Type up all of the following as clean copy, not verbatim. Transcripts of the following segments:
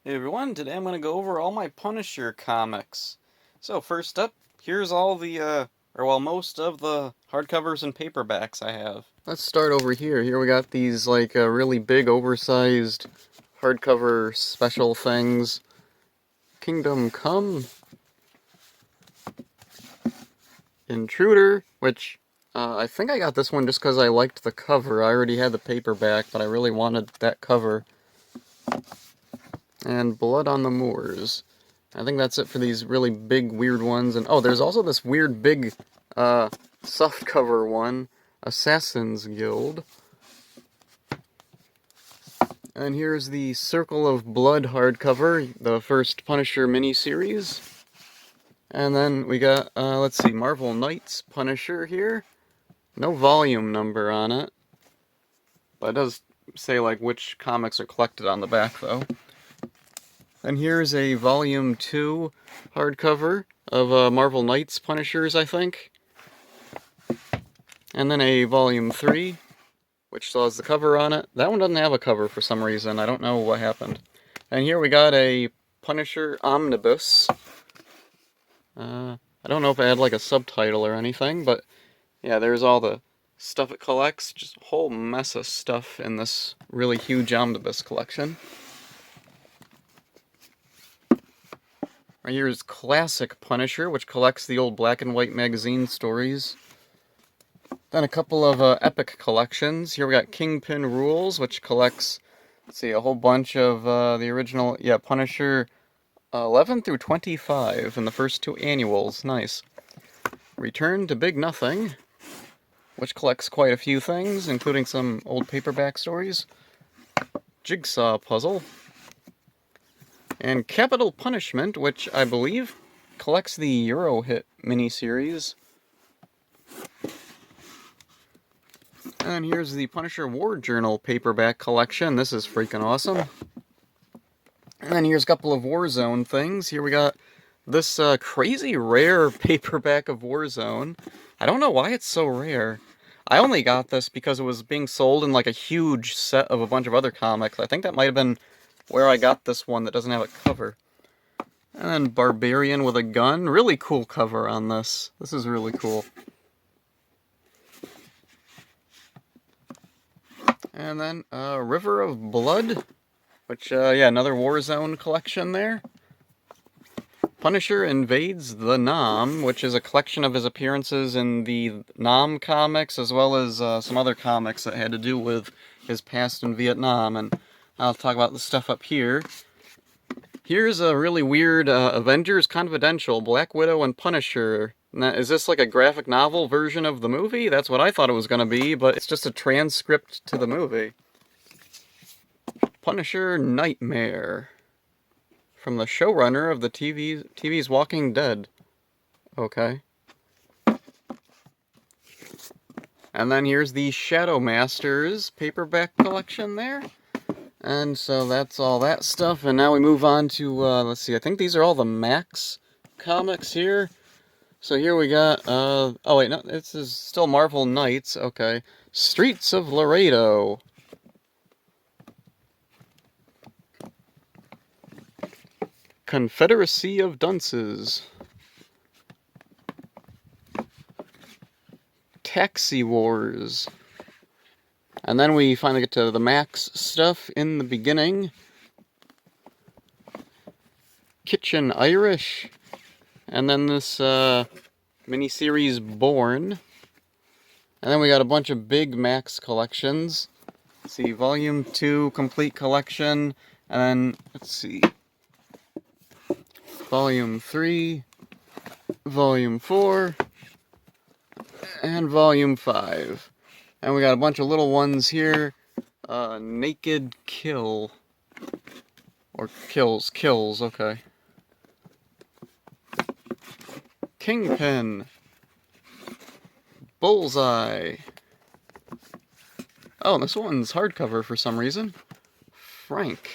Hey everyone, today I'm going to go over all my Punisher comics. So first up, here's all the, most of the hardcovers and paperbacks I have. Let's start over here. Here we got these, really big, oversized hardcover special things. Kingdom Come, Intruder, which, I think I got this one just because I liked the cover. I already had the paperback, but I really wanted that cover. And Blood on the Moors. I think that's it for these really big, weird ones. And oh, there's also this weird, big, softcover one, Assassin's Guild. And here's the Circle of Blood hardcover, the first Punisher miniseries. And then we got, let's see, Marvel Knights Punisher here. No volume number on it. But it does say, which comics are collected on the back, though. And here's a Volume 2 hardcover of Marvel Knights Punishers, I think. And then a Volume 3, which still has the cover on it. That one doesn't have a cover for some reason. I don't know what happened. And here we got a Punisher Omnibus. I don't know if it had a subtitle or anything, but yeah, there's all the stuff it collects. Just a whole mess of stuff in this really huge omnibus collection. Right here is Classic Punisher, which collects the old black and white magazine stories. Then a couple of epic collections. Here we got Kingpin Rules, which collects, let's see, a whole bunch of the original, Punisher 11 through 25 in the first two annuals. Nice. Return to Big Nothing, which collects quite a few things, including some old paperback stories. Jigsaw Puzzle. And Capital Punishment, which I believe collects the Eurohit miniseries. And here's the Punisher War Journal paperback collection. This is freaking awesome. And then here's a couple of Warzone things. Here we got this crazy rare paperback of Warzone. I don't know why it's so rare. I only got this because it was being sold in a huge set of a bunch of other comics. I think that might have been where I got this one that doesn't have a cover. And then Barbarian with a Gun. Really cool cover on this. This is really cool. And then River of Blood, which, another Warzone collection there. Punisher Invades the Nam, which is a collection of his appearances in the Nam comics, as well as some other comics that had to do with his past in Vietnam. And I'll talk about the stuff up here. Here's a really weird Avengers Confidential, Black Widow and Punisher. Now, is this a graphic novel version of the movie? That's what I thought it was going to be, but it's just a transcript to the movie. Punisher Nightmare. From the showrunner of the TV's Walking Dead. Okay. And then here's the Shadow Masters paperback collection there. And so that's all that stuff, and now we move on to, let's see, I think these are all the Max comics here. So here we got, oh wait, no, this is still Marvel Knights, okay. Streets of Laredo. Confederacy of Dunces. Taxi Wars. And then we finally get to the Max stuff in the beginning. Kitchen Irish. And then this miniseries Born. And then we got a bunch of big Max collections. Let's see, Volume 2 Complete Collection. And then, let's see, Volume 3, Volume 4, and Volume 5. And we got a bunch of little ones here. Naked Kill. Or Kills, okay. Kingpin. Bullseye. Oh, this one's hardcover for some reason. Frank.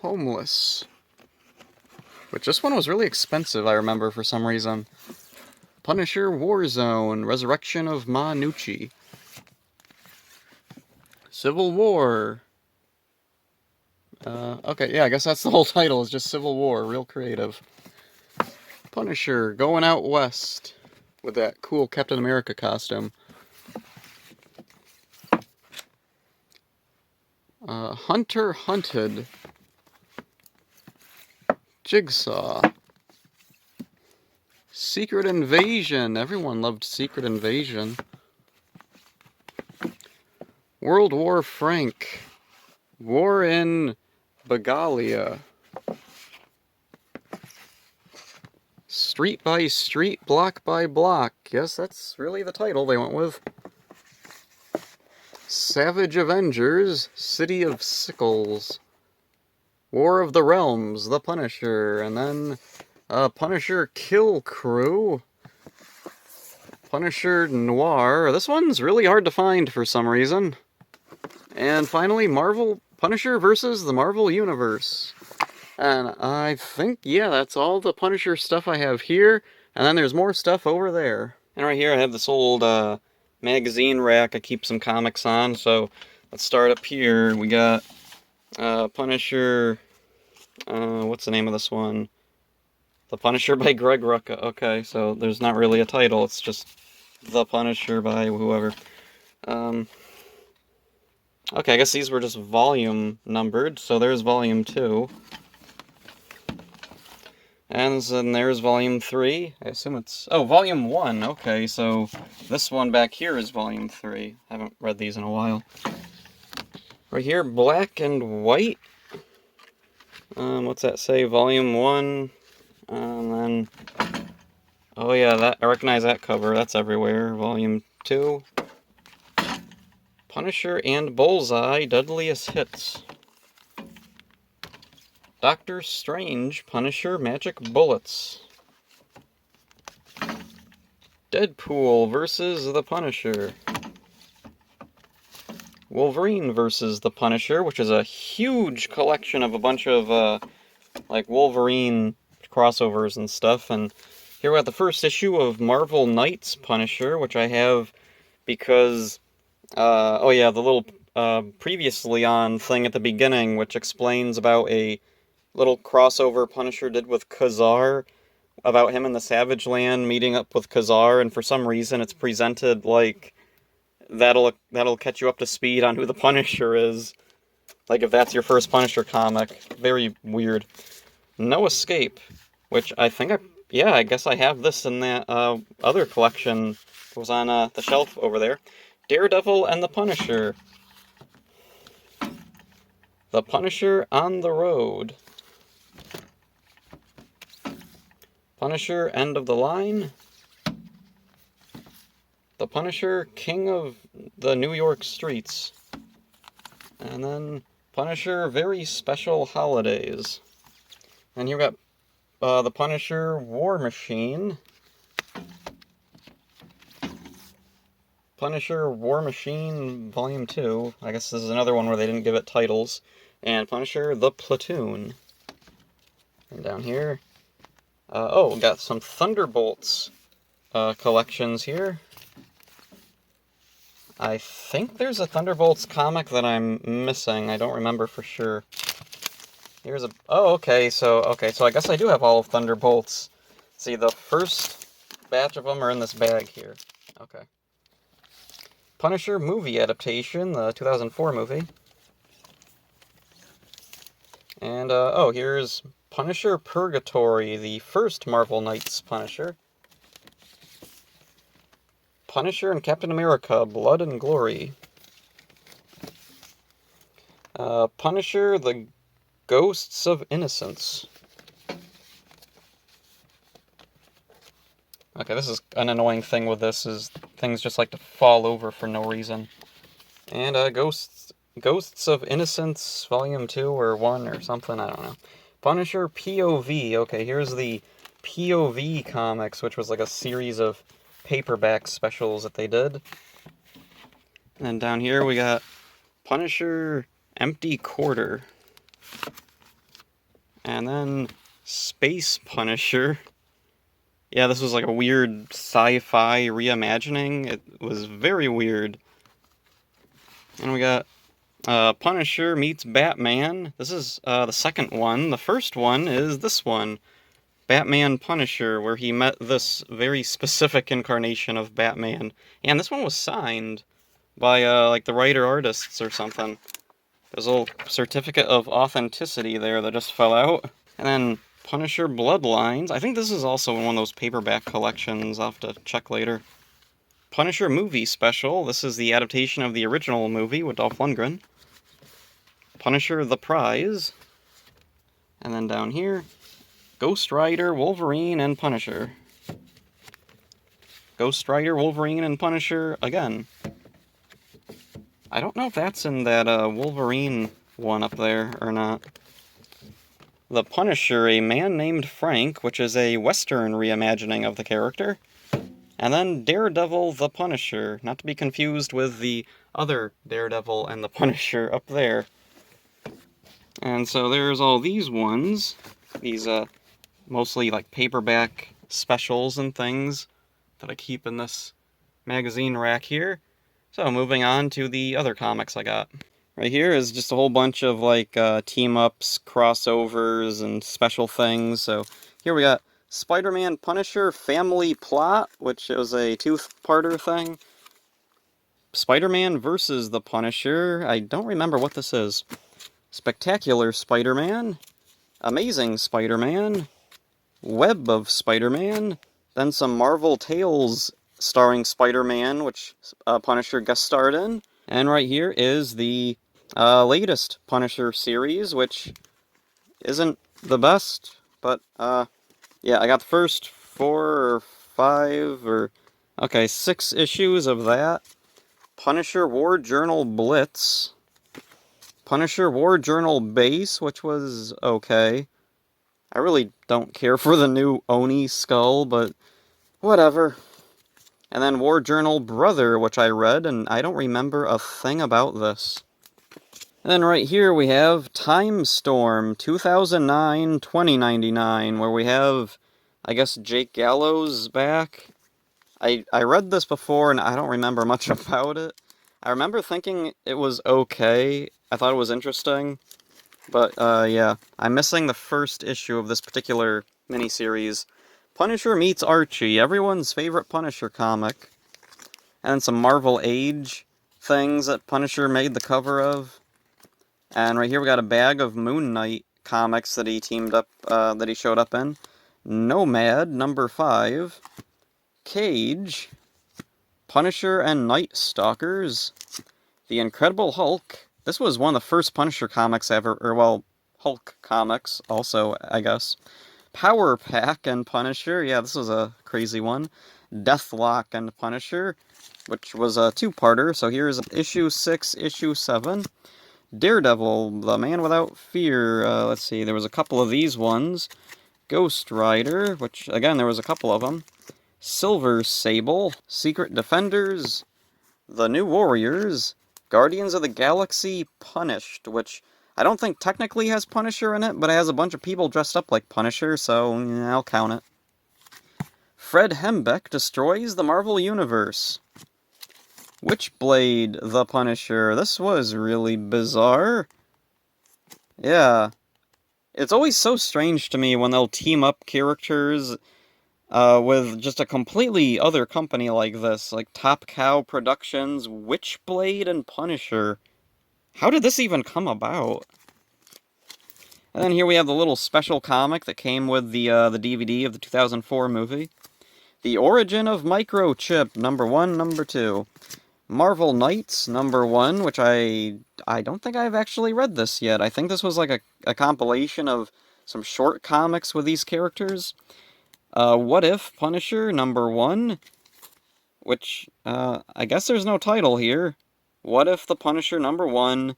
Homeless. Which this one was really expensive, I remember, for some reason. Punisher Warzone, Resurrection of Ma Nucci. Civil War. Okay, yeah, I guess that's the whole title, is just Civil War. Real creative. Punisher going out west with that cool Captain America costume. Hunter hunted. Jigsaw. Secret Invasion. Everyone loved Secret Invasion. World War Frank. War in Bagalia. Street by street, block by block. Yes, that's really the title they went with. Savage Avengers, City of Sickles. War of the Realms, The Punisher, and then Punisher Kill Crew. Punisher Noir. This one's really hard to find for some reason. And finally, Marvel Punisher versus the Marvel Universe. And I think, yeah, that's all the Punisher stuff I have here. And then there's more stuff over there. And right here I have this old magazine rack I keep some comics on. So let's start up here. We got Punisher, what's the name of this one? The Punisher by Greg Rucka. Okay, so there's not really a title. It's just The Punisher by whoever. Okay, I guess these were just volume numbered. So there's volume 2. And then there's volume 3. I assume it's... Oh, volume 1. Okay, so this one back here is volume 3. I haven't read these in a while. Right here, black and white. What's that say? Volume 1. And then... Oh yeah, I recognize that cover. That's everywhere. Volume 2. Punisher and Bullseye, Deadliest Hits. Doctor Strange, Punisher, Magic Bullets. Deadpool versus the Punisher. Wolverine versus the Punisher, which is a huge collection of a bunch of, like, Wolverine crossovers and stuff. And here we have the first issue of Marvel Knights Punisher, which I have because, oh yeah, the little, previously on thing at the beginning, which explains about a little crossover Punisher did with Khazar, about him in the Savage Land meeting up with Khazar, and for some reason it's presented like that'll catch you up to speed on who the Punisher is. Like if that's your first Punisher comic. Very weird. No Escape, which I think I guess I have this in that other collection. It was on the shelf over there. Daredevil and the Punisher. The Punisher on the Road. Punisher, End of the Line. The Punisher, King of the New York Streets. And then Punisher, Very Special Holidays. And here we got the Punisher, War Machine. Punisher, War Machine, Volume 2. I guess this is another one where they didn't give it titles. And Punisher, The Platoon. And down here... we got some Thunderbolts collections here. I think there's a Thunderbolts comic that I'm missing. I don't remember for sure. Here's a... Oh, okay, so I guess I do have all of Thunderbolts. See, the first batch of them are in this bag here. Okay. Punisher movie adaptation, the 2004 movie. And, here's Punisher Purgatory, the first Marvel Knights Punisher. Punisher and Captain America, Blood and Glory. Punisher, The Ghosts of Innocence. Okay, this is an annoying thing with this, is things just like to fall over for no reason. And, Ghosts of Innocence, Volume 2 or 1 or something, I don't know. Punisher POV. Okay, here's the POV comics, which was like a series of paperback specials that they did. And then down here we got Punisher Empty Quarter. And then Space Punisher. Yeah, this was like a weird sci-fi reimagining. It was very weird. And we got Punisher meets Batman. This is the second one. The first one is this one, Batman Punisher, where he met this very specific incarnation of Batman. And this one was signed by like the writer-artists or something. There's a little certificate of authenticity there that just fell out. And then Punisher Bloodlines. I think this is also in one of those paperback collections. I'll have to check later. Punisher Movie Special. This is the adaptation of the original movie with Dolph Lundgren. Punisher The Prize. And then down here, Ghost Rider, Wolverine, and Punisher. Ghost Rider, Wolverine, and Punisher again. I don't know if that's in that Wolverine one up there or not. The Punisher, A Man Named Frank, which is a Western reimagining of the character. And then Daredevil the Punisher, not to be confused with the other Daredevil and the Punisher up there. And so there's all these ones, these mostly like paperback specials and things that I keep in this magazine rack here. So moving on to the other comics I got. Right here is just a whole bunch of like team-ups, crossovers, and special things. So here we got Spider-Man Punisher Family Plot, which is a two-parter thing. Spider-Man versus the Punisher. I don't remember what this is. Spectacular Spider-Man. Amazing Spider-Man. Web of Spider-Man. Then some Marvel Tales starring Spider-Man, which Punisher guest starred in. And right here is the latest Punisher series, which isn't the best, but yeah, I got the first 6 issues of that. Punisher War Journal Blitz. Punisher War Journal Base, which was okay. I really don't care for the new Oni skull, but whatever. And then War Journal Brother, which I read, and I don't remember a thing about this. And then right here we have Time Storm 2009-2099, where we have, I guess, Jake Gallows back. I read this before, and I don't remember much about it. I remember thinking it was okay. I thought it was interesting. But, yeah, I'm missing the first issue of this particular miniseries. Punisher meets Archie, everyone's favorite Punisher comic. And then some Marvel Age things that Punisher made the cover of. And right here we got a bag of Moon Knight comics that he that he showed up in. Nomad, number 5. Cage. Punisher and Night Stalkers. The Incredible Hulk. This was one of the first Punisher comics ever, or well, Hulk comics also, I guess. Power Pack and Punisher, yeah, this was a crazy one. Deathlock and Punisher, which was a two-parter, so here's issue 6, issue 7. Daredevil, The Man Without Fear, let's see, there was a couple of these ones. Ghost Rider, which, again, there was a couple of them. Silver Sable, Secret Defenders, The New Warriors, Guardians of the Galaxy Punished, which I don't think technically has Punisher in it, but it has a bunch of people dressed up like Punisher, so yeah, I'll count it. Fred Hembeck destroys the Marvel Universe. Witchblade, the Punisher. This was really bizarre. Yeah. It's always so strange to me when they'll team up characters with just a completely other company like this, like Top Cow Productions, Witchblade, and Punisher. How did this even come about? And then here we have the little special comic that came with the DVD of the 2004 movie. The Origin of Microchip, number 1, number 2. Marvel Knights, number 1, which I don't think I've actually read this yet. I think this was like a compilation of some short comics with these characters. What If Punisher, number 1, which, I guess there's no title here. What If the Punisher, number 1.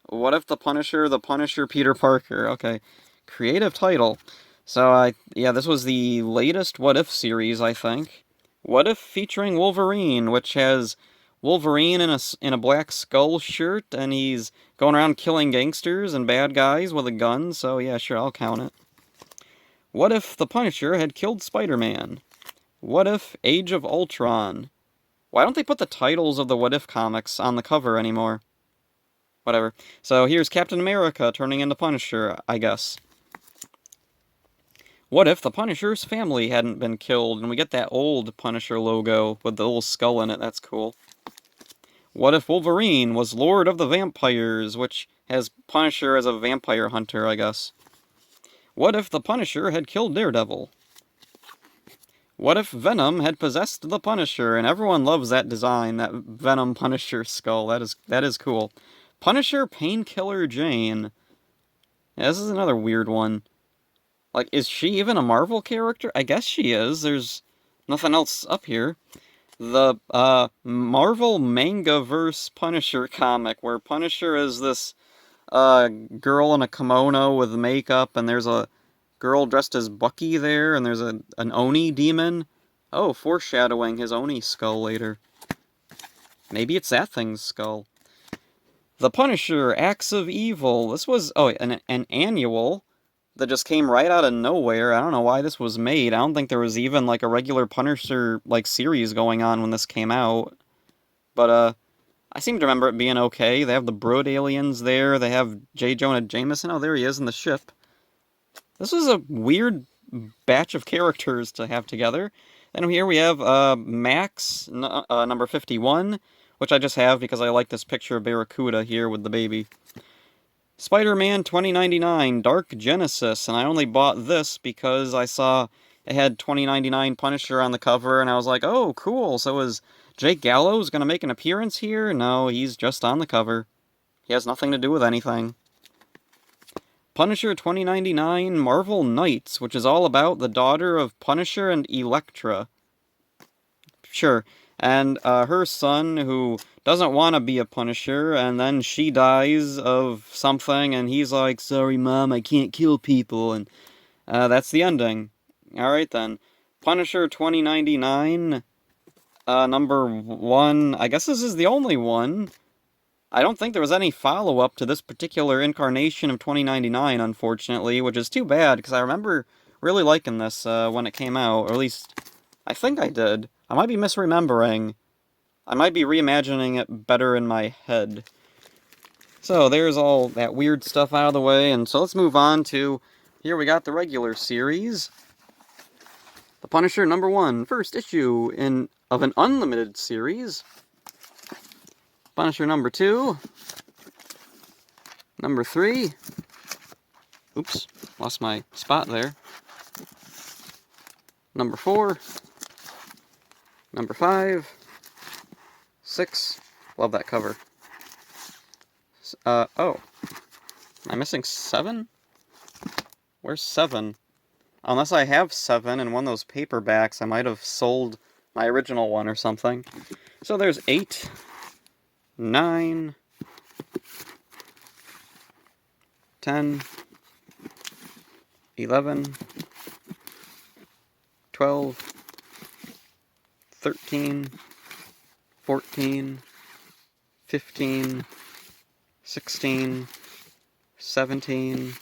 What If the Punisher Peter Parker. Okay, creative title. So, yeah, this was the latest What If series, I think. What If featuring Wolverine, which has Wolverine in a black skull shirt, and he's going around killing gangsters and bad guys with a gun, so yeah, sure, I'll count it. What If the Punisher had killed Spider-Man? What If Age of Ultron? Why don't they put the titles of the What If comics on the cover anymore? Whatever. So here's Captain America turning into Punisher, I guess. What if the Punisher's family hadn't been killed, and we get that old Punisher logo with the little skull in it? That's cool. What if Wolverine was Lord of the Vampires, which has Punisher as a vampire hunter, I guess? What if the Punisher had killed Daredevil? What if Venom had possessed the Punisher? And everyone loves that design, that Venom Punisher skull. That is cool. Punisher Painkiller Jane. Yeah, this is another weird one. Like, is she even a Marvel character? I guess she is. There's nothing else up here. The Marvel Mangaverse Punisher comic, where Punisher is this girl in a kimono with makeup, and there's a girl dressed as Bucky there, and there's an Oni demon. Oh, foreshadowing his Oni skull later. Maybe it's that thing's skull. The Punisher, Acts of Evil. This was, an annual that just came right out of nowhere. I don't know why this was made. I don't think there was even, like, a regular Punisher, like, series going on when this came out. But, I seem to remember it being okay. They have the Brood aliens there. They have J. Jonah Jameson. Oh, there he is in the ship. This was a weird batch of characters to have together. And here we have Max, number 51, which I just have because I like this picture of Barracuda here with the baby. Spider-Man 2099, Dark Genesis, and I only bought this because I saw it had 2099 Punisher on the cover, and I was like, oh, cool, so is Jake Gallows gonna make an appearance here? No, he's just on the cover. He has nothing to do with anything. Punisher 2099 Marvel Knights, which is all about the daughter of Punisher and Elektra. Sure. And her son, who doesn't want to be a Punisher, and then she dies of something, and he's like, sorry, Mom, I can't kill people, and that's the ending. Alright then. Punisher 2099, number 1. I guess this is the only one. I don't think there was any follow-up to this particular incarnation of 2099, unfortunately, which is too bad, because I remember really liking this when it came out, or at least, I think I did. I might be misremembering. I might be reimagining it better in my head. So, there's all that weird stuff out of the way, and so let's move on to, here we got the regular series. The Punisher number 1, first issue of an unlimited series. Punisher number 2. Number 3. Oops, lost my spot there. Number 4. Number 5. 6. Love that cover. Oh. Am I missing 7? Where's 7? Unless I have 7 in one of those paperbacks, I might have sold my original one or something. So there's 8. 9, 10, 11, 12, 13, 14, 15, 16, 17,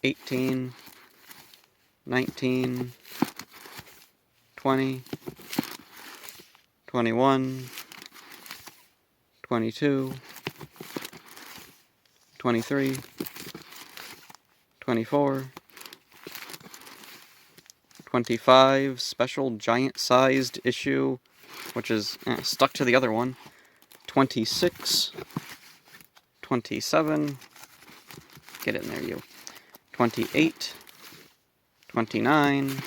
18, 19, 20, 21, 22, 23, 24, 25, special giant-sized issue, which is stuck to the other one, 26, 27, get in there, you, 28, 29,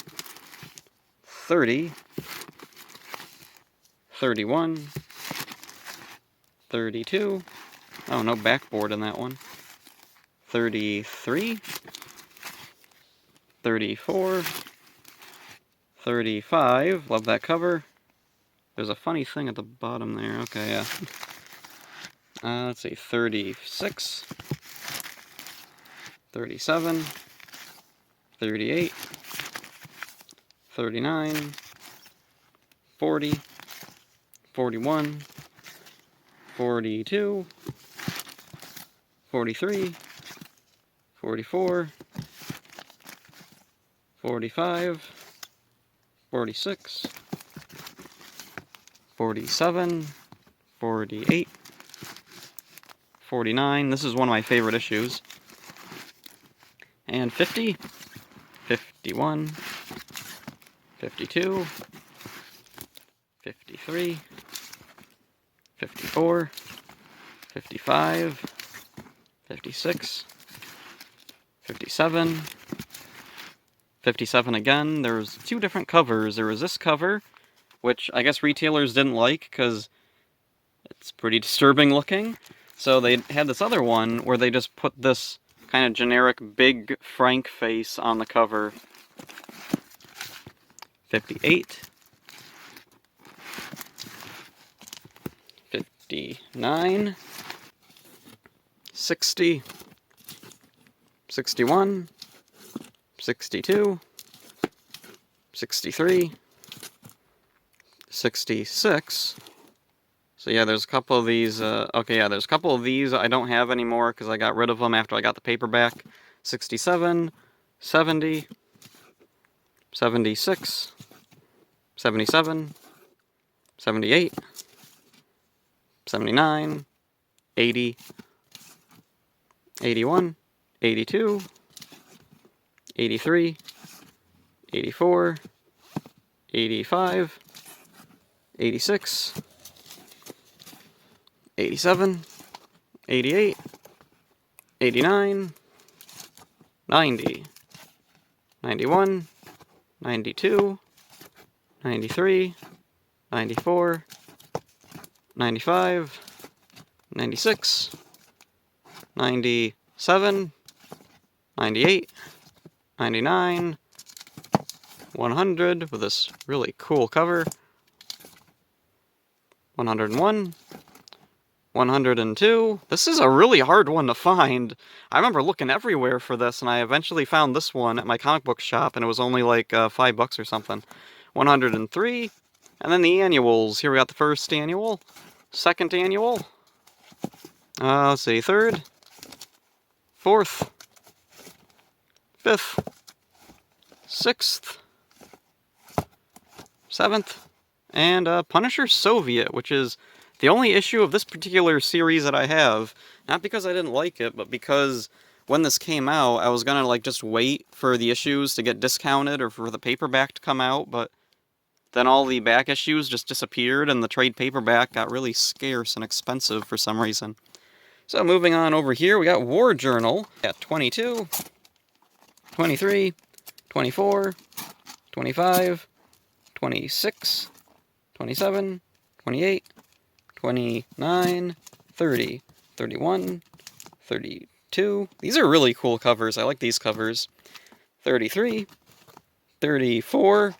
30, 31, 32, oh, no backboard in that one, 33, 34, 35, love that cover. There's a funny thing at the bottom there, okay, yeah. Let's see, 36, 37, 38, 39, 40, 41, 42, 43, 44, 45, 46, 47, 48, 49. This is one of my favorite issues. And 50, 51, 52, 53, 54, 55, 56, 57, 57 again. There's two different covers. There was this cover, which I guess retailers didn't like because it's pretty disturbing looking. So they had this other one where they just put this kind of generic big Frank face on the cover. 58, 59, 60, 61, 62, 63, 66. So yeah, there's a couple of these, okay, yeah, there's a couple of these I don't have anymore because I got rid of them after I got the paperback. 67, 70, 76, 77, 78, 79, 80, 81, 82, 83, 84, 85, 86, 87, 88, 89, 90, 91, 92, 93, 94, 95, 96, 97, 98, 99, 100 with this really cool cover, 101, 102. This is a really hard one to find. I remember looking everywhere for this, and I eventually found this one at my comic book shop, and it was only like $5 or something. 103, and then the annuals. Here we got the first annual, second annual, let's see, third, fourth, fifth, sixth, seventh, and Punisher Soviet, which is the only issue of this particular series that I have. Not because I didn't like it, but because when this came out, I was gonna like just wait for the issues to get discounted or for the paperback to come out, but then all the back issues just disappeared and the trade paperback got really scarce and expensive for some reason. So moving on over here, we got War Journal at 22, 23, 24, 25, 26, 27, 28, 29, 30, 31, 32. These are really cool covers. I like these covers. 33, 34.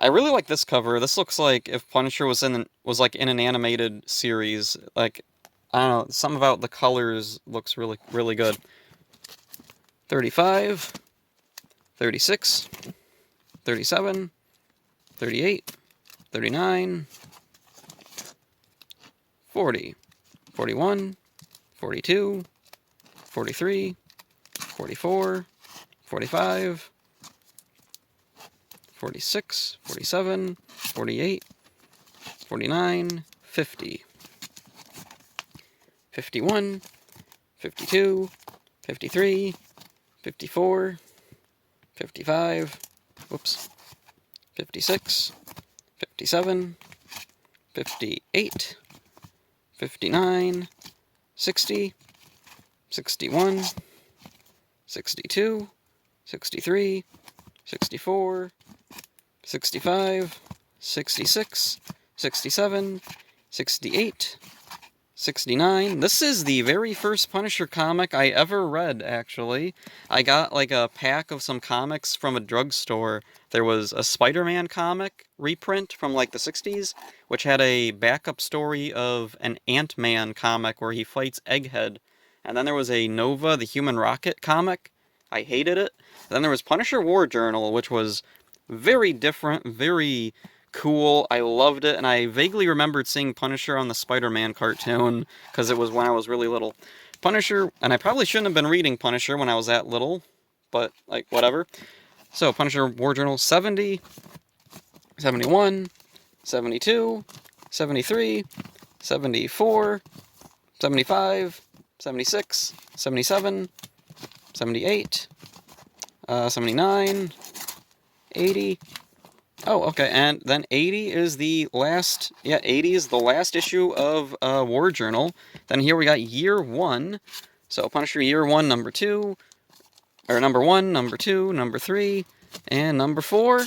I really like this cover. This looks like if Punisher was like in an animated series. Like, I don't know, something about the colors looks really, really good. 35, 36, 37, 38, 39, 40, 41, 42, 43, 44, 45, 46, 47, 48, 49, 50, 51, 52, 53, 54, 55, whoops, 56, 57, 58, 59, 60, 61, 62, 63, 64, 65, 66, 67, 68, 69. This is the very first Punisher comic I ever read, actually. I got like a pack of some comics from a drugstore. There was a Spider-Man comic reprint from like the 60s, which had a backup story of an Ant-Man comic where he fights Egghead. And then there was a Nova, the Human Rocket comic. I hated it. And then there was Punisher War Journal, which was very different, very cool. I loved it, and I vaguely remembered seeing Punisher on the Spider-Man cartoon, because it was when I was really little. Punisher, and I probably shouldn't have been reading Punisher when I was that little, but, like, whatever. So, Punisher War Journal 70, 71, 72, 73, 74, 75, 76, 77, 78, 79, 80. Oh, okay, and then 80 is the last, 80 is the last issue of War Journal. Then here we got Year 1. So Punisher Year 1, number 2, or number 1, number 2, number 3, and number 4.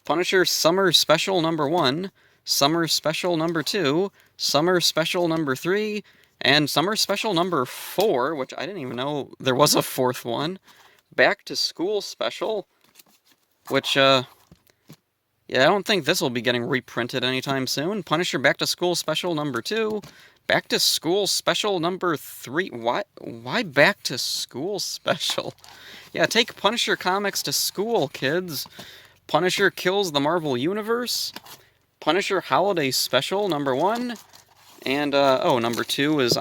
Punisher Summer Special number 1, Summer Special number 2, Summer Special number 3, and Summer Special number 4, which I didn't even know there was a 4th one. Back to School Special, which, yeah, I don't think this will be getting reprinted anytime soon. Punisher Back to School Special number 2, Back to School Special number 3. Why Back to School Special? Yeah, take Punisher comics to school, kids. Punisher Kills the Marvel Universe, Punisher Holiday Special number 1, and number 2 is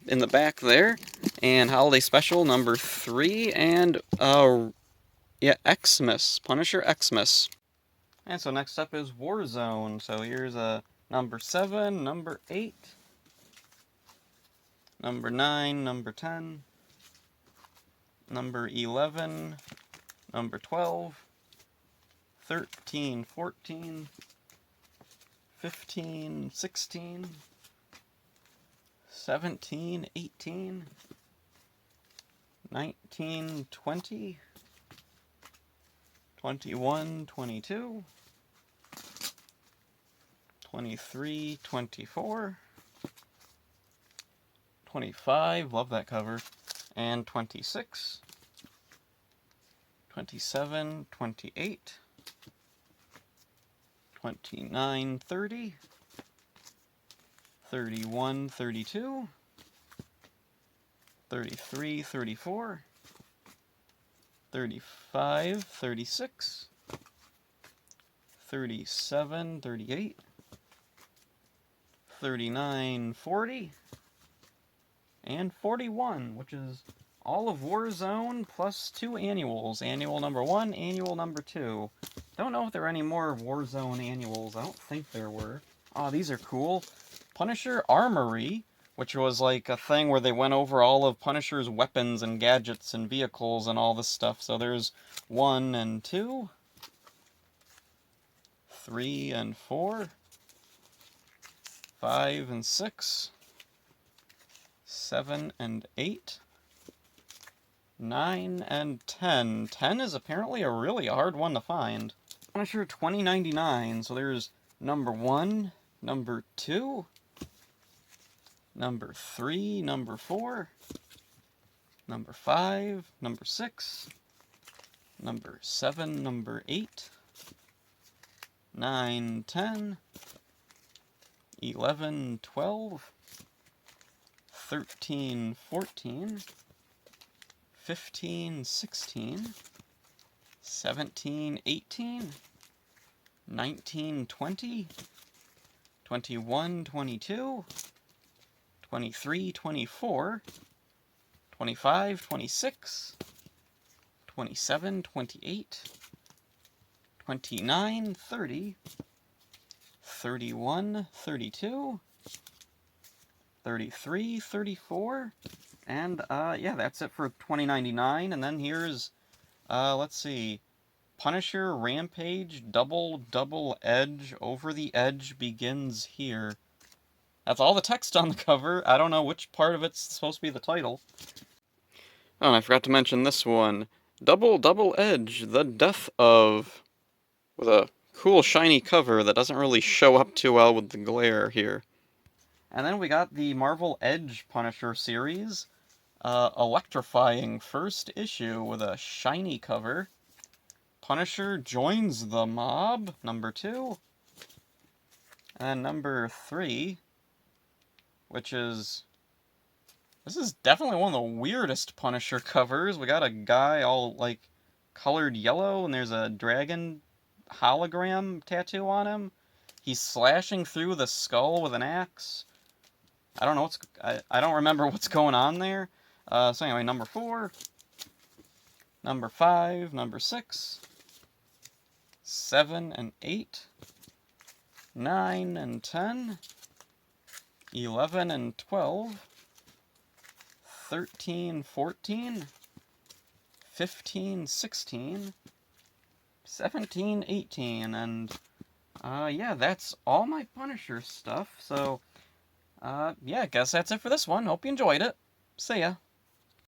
in the back there, and Holiday Special number 3, and Xmas, Punisher Xmas. And so next up is Warzone. So here's number 7, number 8, number 9, number 10, number 11, number 12, 13, 14, 15, 16, 17, 18, 19, 20, 21, 22, 23, 24, 25, love that cover, and 26, 27, 28, 29, 30, 31, 32, 33, 34, 35, 36, 37, 38, 39, 40, and 41, which is all of Warzone plus 2 annuals. Annual number 1, annual number 2. Don't know if there are any more Warzone annuals. I don't think there were. Oh, these are cool. Punisher Armory, which was like a thing where they went over all of Punisher's weapons and gadgets and vehicles and all this stuff. So there's 1 and 2, 3 and 4, 5 and 6, 7 and 8, 9 and 10. 10 is apparently a really hard one to find. Punisher 2099, so there's number 1, number 2, number 3, number 4, number 5, number 6, number 7, number 8, 9, 10, 11, 12, 13, 14, 15, 16, 17, 18, 19, 20, 21, 22, 23, 24, 25, 26, 27, 28, 29, 30, 31, 32, 33, 34, and yeah, that's it for 2099. And then here's let's see, Punisher Rampage Double Edge, Over the Edge begins here. That's all the text on the cover. I don't know which part of it's supposed to be the title. Oh, and I forgot to mention this one. Double Edge, The Death of, with a cool shiny cover that doesn't really show up too well with the glare here. And then we got the Marvel Edge Punisher series, electrifying first issue with a shiny cover. Punisher Joins the Mob, number 2. And number 3, which is... this is definitely one of the weirdest Punisher covers. We got a guy all, like, colored yellow, and there's a dragon hologram tattoo on him. He's slashing through the skull with an axe. I don't know what's... I don't remember what's going on there. So anyway, number 4, number 5, number 6, 7 and 8, 9 and 10, 11 and 12, 13, 14, 15, 16, 17, 18, and yeah, that's all my Punisher stuff, so yeah, I guess that's it for this one. Hope you enjoyed it. See ya.